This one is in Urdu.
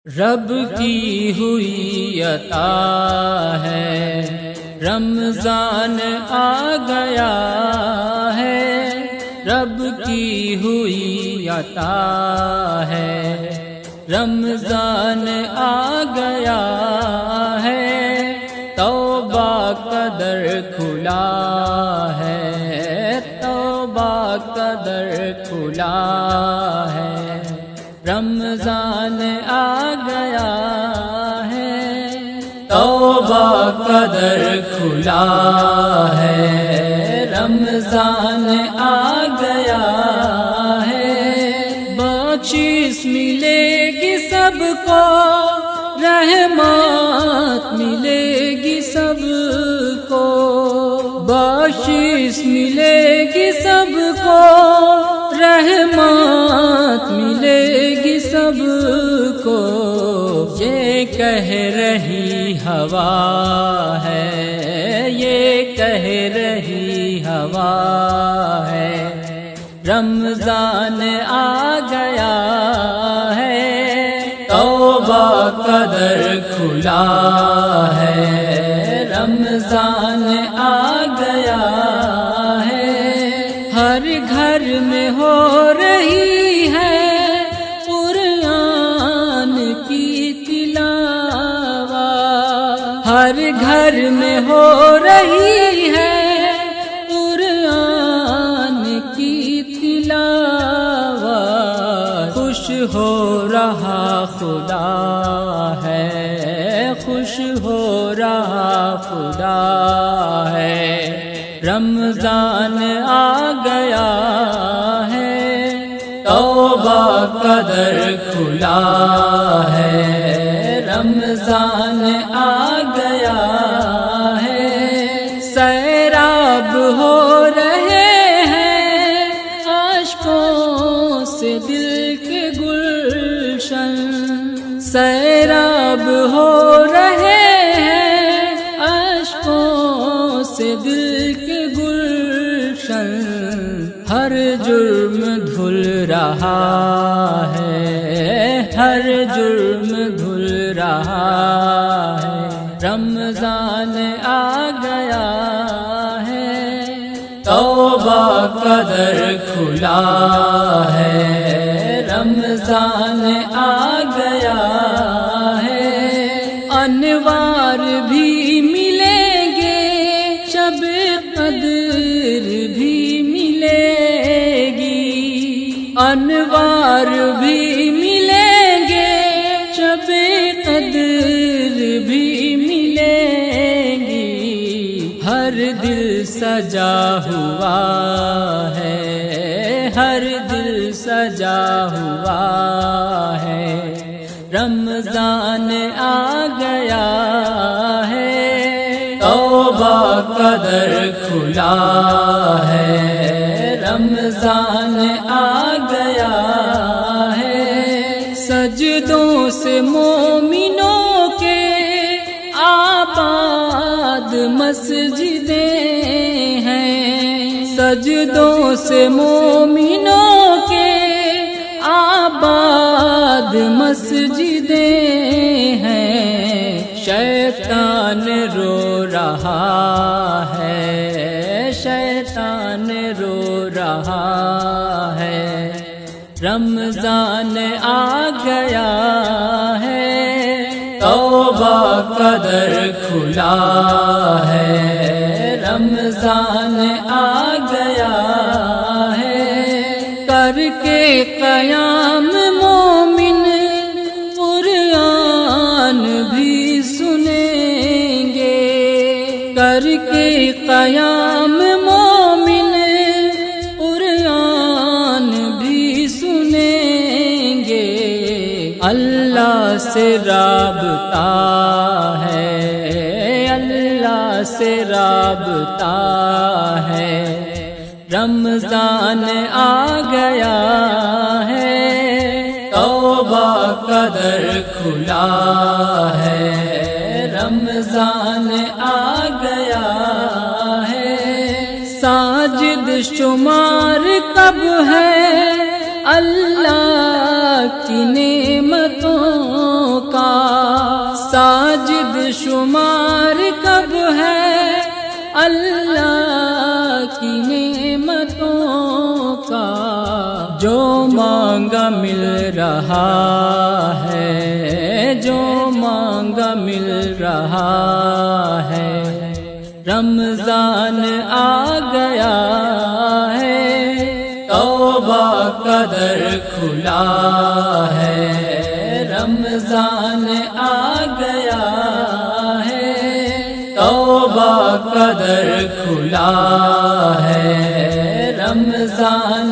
رب کی ہوئی عطا ہے، رمضان آ گیا ہے۔ رب کی ہوئی عطا ہے، رمضان آ گیا ہے۔ توبہ کا در کھلا ہے، توبہ کا در کھلا ہے۔ رمضان آ گیا ہے، توبہ کا در کھلا ہے۔ رمضان آ گیا ہے، بخشش ملے گی سب کو، رحمت ملے گی سب کو، بخشش ملے گی سب کو، رحمت ملے گی سب کو۔ یہ کہہ رہی ہوا ہے، یہ کہہ رہی ہوا ہے، رمضان آ گیا ہے۔ توبہ کا در کھلا ہے، رمضان آ گیا ہے۔ ہر گھر میں ہو رہی ہے قرآن کی تلاوت، ہر گھر میں ہو رہی ہے قرآن کی تلاوت۔ خوش ہو رہا خدا ہے، خوش ہو رہا خدا ہے، رمضان آ گیا ہے۔ توبہ کا در کھلا ہے، رمضان آ گیا ہے۔ سیراب ہو رہے ہیں اشکوں سے دل کے گلشن، سیراب ہو رہے ہیں اشکوں سے دل کے گلشن۔ ہر جرم دھل رہا ہے، ہر جرم دھل رہا ہے، رمضان آ گیا ہے۔ توبہ کا در کھلا ہے، رمضان آ گیا ہے۔ انوار بھی ملیں گے، شب قدر بھی ملے گی، انوار بھی ملیں گے، شب قدر بھی ملیں گی۔ ہر دل سجا ہوا ہے، ہر دل سجا ہوا ہے، رمضان آ گیا ہے۔ توبہ کا در کھلا ہے، رمضان آ گیا ہے۔ سجدوں سے مومنوں کے آباد مسجدیں ہیں، سجدوں سے مومنوں کے آباد مسجدیں ہیں۔ شیطان رو رہا ہے، شیطان رو رہا ہے، رمضان آ گیا ہے۔ توبہ کا در کھلا ہے، رمضان آ گیا ہے۔ کر کے قیام مومن قرآن بھی سنیں گے، کر کے قیام مومن قرآن بھی سنیں گے۔ اللہ سے رابطہ ہے، اللہ سے رابطہ ہے، رمضان آ گیا ہے۔ توبہ کا در کھلا ہے، رمضان آ گیا ہے۔ ساجد شمار کب ہے اللہ کی نعمتوں اللہ کی نعمتوں کا جو مانگا مل رہا ہے، جو مانگا مل رہا ہے۔ رمضان آ گیا ہے، توبہ کا در کھلا ہے۔ رمضان آ گیا ہے، توبہ کا در کھلا ہے۔ رمضان